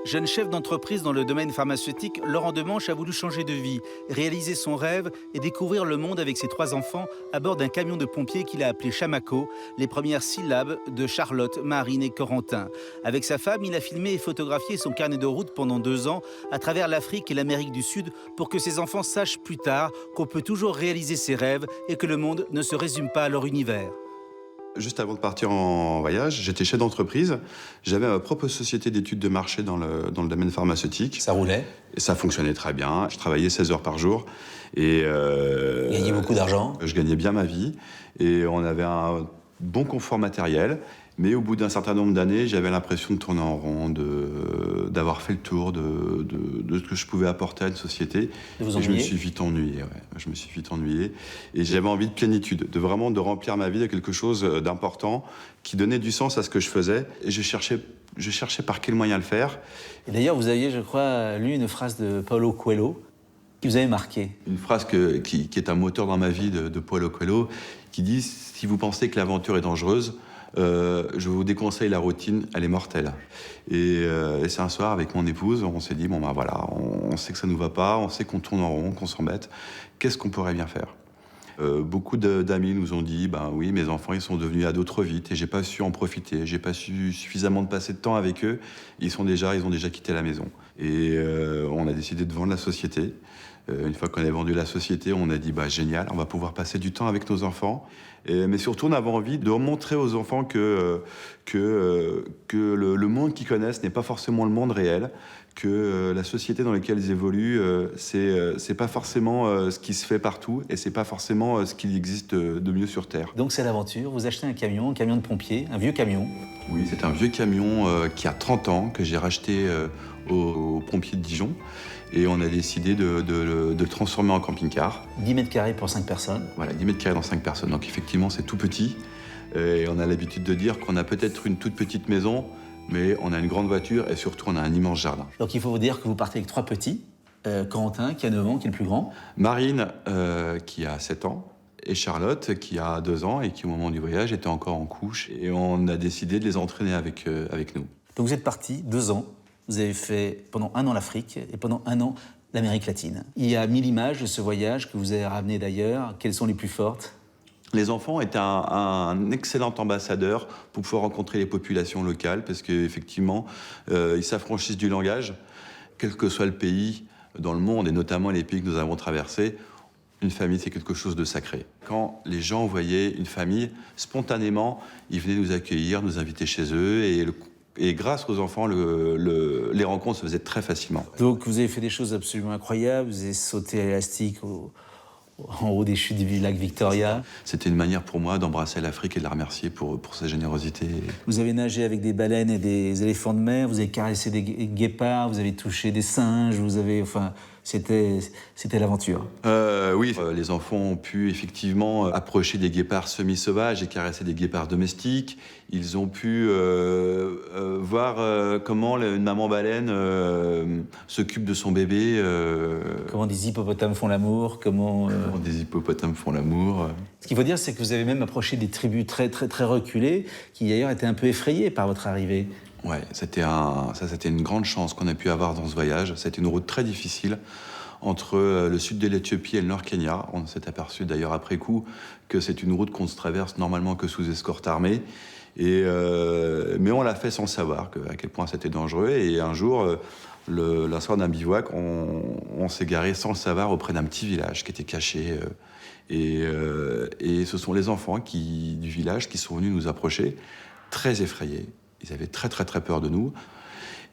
Jeune chef d'entreprise dans le domaine pharmaceutique, Laurent Demanche a voulu changer de vie, réaliser son rêve et découvrir le monde avec ses 3 enfants à bord d'un camion de pompiers qu'il a appelé Chamaco, les premières syllabes de Charlotte, Marine et Corentin. Avec sa femme, il a filmé et photographié son carnet de route pendant 2 ans à travers l'Afrique et l'Amérique du Sud pour que ses enfants sachent plus tard qu'on peut toujours réaliser ses rêves et que le monde ne se résume pas à leur univers. Juste avant de partir en voyage, j'étais chef d'entreprise. J'avais ma propre société d'études de marché dans le domaine pharmaceutique. Ça roulait. Et ça fonctionnait très bien. Je travaillais 16 heures par jour. Et Vous gagnez beaucoup d'argent. je gagnais bien ma vie. Et on avait un bon confort matériel. Mais au bout d'un certain nombre d'années, j'avais l'impression de tourner en rond, d'avoir fait le tour de ce que je pouvais apporter à une société. Et vous Et je me ennuyez suis vite ennuyé, ouais. Je me suis vite ennuyé. Et j'avais envie de plénitude, de remplir ma vie de quelque chose d'important, qui donnait du sens à ce que je faisais. Et je cherchais par quel moyen le faire. Et d'ailleurs, vous aviez, je crois, lu une phrase de Paulo Coelho qui vous avait marqué. Une phrase qui est un moteur dans ma vie de Paulo Coelho, qui dit « Si vous pensez que l'aventure est dangereuse, je vous déconseille la routine, elle est mortelle. » Et c'est un soir, avec mon épouse, on s'est dit, bon ben voilà, on sait que ça nous va pas, on sait qu'on tourne en rond, qu'on s'embête, qu'est-ce qu'on pourrait bien faire? Beaucoup d'amis nous ont dit, ben oui, mes enfants, ils sont devenus ados trop vite et j'ai pas su en profiter, j'ai pas su suffisamment de passer de temps avec eux, ils ont déjà quitté la maison. Et on a décidé de vendre la société. Une fois qu'on a vendu la société, on a dit bah, génial, on va pouvoir passer du temps avec nos enfants. Mais surtout, on avait envie de montrer aux enfants que le monde qu'ils connaissent n'est pas forcément le monde réel, que la société dans laquelle ils évoluent, c'est pas forcément ce qui se fait partout et c'est pas forcément ce qui existe de mieux sur Terre. Donc c'est l'aventure, vous achetez un camion de pompier, un vieux camion. Oui, c'est un vieux camion qui a 30 ans, que j'ai racheté aux pompiers de Dijon. Et on a décidé de le transformer en camping-car. 10 mètres carrés pour 5 personnes. Voilà, 10 mètres carrés dans 5 personnes. Donc effectivement, c'est tout petit. Et on a l'habitude de dire qu'on a peut-être une toute petite maison, mais on a une grande voiture et surtout on a un immense jardin. Donc il faut vous dire que vous partez avec 3 petits. Corentin, qui a 9 ans, qui est le plus grand. Marine, qui a 7 ans. Et Charlotte, qui a 2 ans et qui, au moment du voyage, était encore en couche. Et on a décidé de les entraîner avec nous. Donc vous êtes partis 2 ans. Vous avez fait pendant 1 an l'Afrique et pendant 1 an l'Amérique latine. Il y a 1000 images de ce voyage que vous avez ramené d'ailleurs. Quelles sont les plus fortes ? Les enfants étaient un excellent ambassadeur pour pouvoir rencontrer les populations locales parce qu'effectivement, ils s'affranchissent du langage. Quel que soit le pays dans le monde, et notamment les pays que nous avons traversés, une famille, c'est quelque chose de sacré. Quand les gens voyaient une famille, spontanément, ils venaient nous accueillir, nous inviter chez eux, et grâce aux enfants, les rencontres se faisaient très facilement. Donc vous avez fait des choses absolument incroyables. Vous avez sauté à l'élastique en haut des chutes du lac Victoria. C'était une manière pour moi d'embrasser l'Afrique et de la remercier pour sa générosité. Vous avez nagé avec des baleines et des éléphants de mer, vous avez caressé des guépards, vous avez touché des singes, c'était l'aventure. Oui, les enfants ont pu effectivement approcher des guépards semi-sauvages et caresser des guépards domestiques. Ils ont pu voir comment une maman baleine s'occupe de son bébé. Comment des hippopotames font l'amour, comment des hippopotames font l'amour. Ce qu'il faut dire, c'est que vous avez même approché des tribus très, très, très reculées, qui d'ailleurs étaient un peu effrayées par votre arrivée. Ouais, c'était une grande chance qu'on a pu avoir dans ce voyage. C'était une route très difficile entre le sud de l'Éthiopie et le nord Kenya. On s'est aperçu d'ailleurs après coup que c'est une route qu'on se traverse normalement que sous escorte armée. Mais on l'a fait sans savoir à quel point c'était dangereux. Et un jour, la soirée d'un bivouac, on s'est garé sans le savoir auprès d'un petit village qui était caché. Et ce sont les enfants du village qui sont venus nous approcher, très effrayés. Ils avaient très très très peur de nous.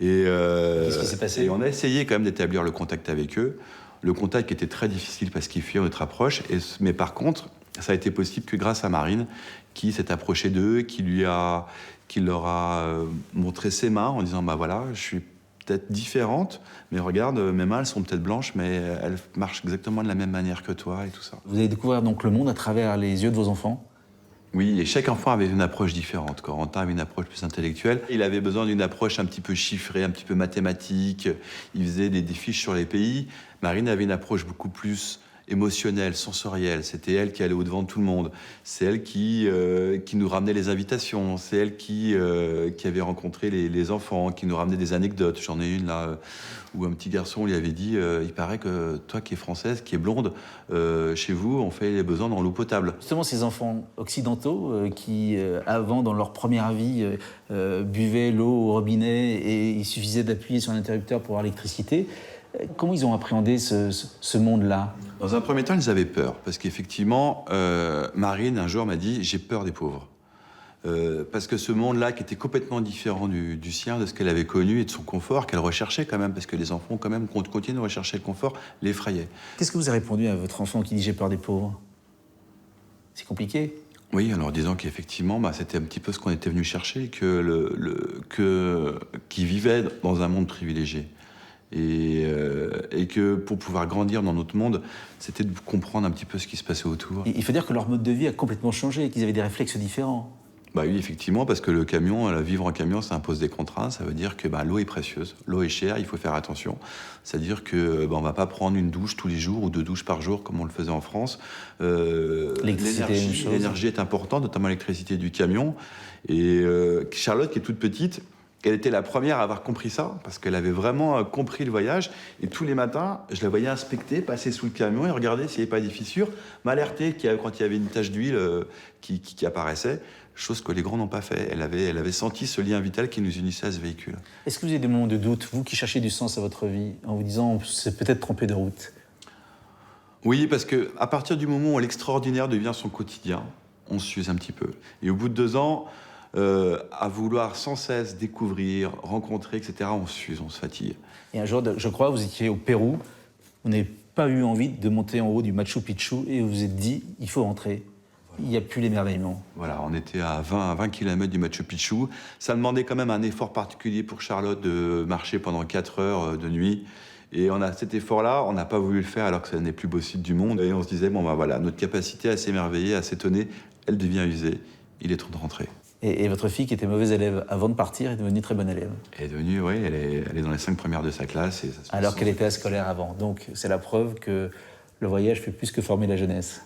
Qu'est-ce qui s'est passé ? Et on a essayé quand même d'établir le contact avec eux. Le contact était très difficile parce qu'ils fuyaient notre approche. Mais par contre, ça a été possible que grâce à Marine, qui s'est approchée d'eux, qui leur a montré ses mains en disant bah voilà, je suis peut-être différente, mais regarde, mes mains elles sont peut-être blanches, mais elles marchent exactement de la même manière que toi et tout ça. Vous avez découvert donc le monde à travers les yeux de vos enfants ? Oui, et chaque enfant avait une approche différente. Corentin avait une approche plus intellectuelle. Il avait besoin d'une approche un petit peu chiffrée, un petit peu mathématique. Il faisait des fiches sur les pays. Marine avait une approche beaucoup plus émotionnelle, sensorielle. C'était elle qui allait au-devant de tout le monde. C'est elle qui nous ramenait les invitations. C'est elle qui avait rencontré les enfants, qui nous ramenait des anecdotes. J'en ai une là où un petit garçon lui avait dit il paraît que toi qui es française, qui es blonde, chez vous, on fait les besoins dans l'eau potable. Justement, ces enfants occidentaux qui, avant, dans leur première vie, buvaient l'eau au robinet et il suffisait d'appuyer sur l'interrupteur pour avoir l'électricité, comment ils ont appréhendé ce monde-là? Dans un premier temps, ils avaient peur, parce qu'effectivement, Marine, un jour, m'a dit « j'ai peur des pauvres ». Parce que ce monde-là, qui était complètement différent du sien, de ce qu'elle avait connu et de son confort, qu'elle recherchait quand même, parce que les enfants, quand même, continuent de rechercher le confort, l'effrayait. Qu'est-ce que vous avez répondu à votre enfant qui dit « j'ai peur des pauvres » ? C'est compliqué. Oui, en leur disant qu'effectivement, c'était un petit peu ce qu'on était venu chercher, qu'ils vivaient dans un monde privilégié. Et que pour pouvoir grandir dans notre monde, c'était de comprendre un petit peu ce qui se passait autour. Il faut dire que leur mode de vie a complètement changé, qu'ils avaient des réflexes différents. Oui, effectivement, parce que le camion, vivre en camion, ça impose des contraintes. Ça veut dire que l'eau est précieuse, l'eau est chère, il faut faire attention. C'est-à-dire que on va pas prendre une douche tous les jours ou 2 douches par jour comme on le faisait en France. L'énergie est importante, notamment l'électricité du camion. Et Charlotte, qui est toute petite, elle était la première à avoir compris ça, parce qu'elle avait vraiment compris le voyage. Et tous les matins, je la voyais inspecter, passer sous le camion et regarder s'il n'y avait pas des fissures, m'alerter quand il y avait une tache d'huile qui apparaissait, chose que les grands n'ont pas fait. Elle avait senti ce lien vital qui nous unissait à ce véhicule. Est-ce que vous avez des moments de doute, vous qui cherchez du sens à votre vie, en vous disant c'est peut-être trompé de route? Oui, parce qu'à partir du moment où l'extraordinaire devient son quotidien, on s'use un petit peu. Et au bout de 2 ans, à vouloir sans cesse découvrir, rencontrer, etc., on s'use, on se fatigue. Et un jour, je crois, vous étiez au Pérou, vous n'avez pas eu envie de monter en haut du Machu Picchu et vous vous êtes dit, il faut rentrer. Il n'y a plus l'émerveillement. Voilà, on était à 20 km du Machu Picchu. Ça demandait quand même un effort particulier pour Charlotte de marcher pendant 4 heures de nuit. Et cet effort-là, on n'a pas voulu le faire alors que ce n'est plus beau site du monde. Et on se disait, voilà, notre capacité à s'émerveiller, à s'étonner, elle devient usée. Il est temps de rentrer. Et votre fille, qui était mauvaise élève avant de partir, est devenue très bonne élève. Elle est devenue, oui, elle est dans les 5 premières de sa classe. Et ça alors qu'elle était ascolaire avant. Donc c'est la preuve que le voyage fait plus que former la jeunesse.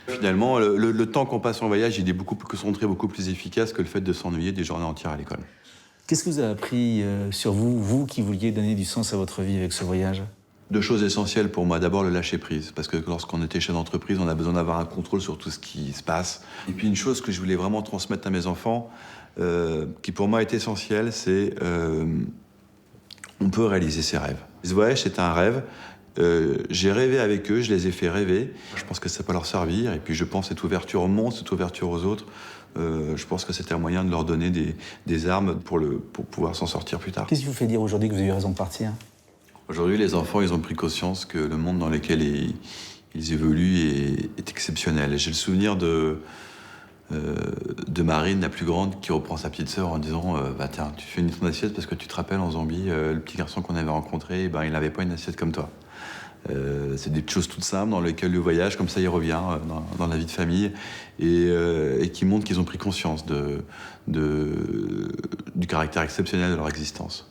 Finalement, le temps qu'on passe en voyage, il est beaucoup plus concentré, beaucoup plus efficace que le fait de s'ennuyer des journées entières à l'école. Qu'est-ce que vous avez appris sur vous qui vouliez donner du sens à votre vie avec ce voyage? 2 choses essentielles pour moi. D'abord, le lâcher-prise. Parce que lorsqu'on était chef d'entreprise, on a besoin d'avoir un contrôle sur tout ce qui se passe. Et puis une chose que je voulais vraiment transmettre à mes enfants, qui pour moi est essentielle, c'est on peut réaliser ses rêves. Ce voyage, c'est un rêve. J'ai rêvé avec eux, je les ai fait rêver. Je pense que ça peut leur servir. Et puis je pense que cette ouverture au monde, cette ouverture aux autres, je pense que c'était un moyen de leur donner des armes pour pouvoir s'en sortir plus tard. Qu'est-ce qui vous fait dire aujourd'hui que vous avez eu raison de partir? Aujourd'hui, les enfants, ils ont pris conscience que le monde dans lequel ils évoluent est exceptionnel. J'ai le souvenir de Marine, la plus grande, qui reprend sa petite sœur en disant tiens, tu fais ton assiette parce que tu te rappelles en Zambie, le petit garçon qu'on avait rencontré, il n'avait pas une assiette comme toi. C'est des choses toutes simples dans lesquelles le voyage, comme ça, il revient dans la vie de famille et qui montrent qu'ils ont pris conscience du caractère exceptionnel de leur existence.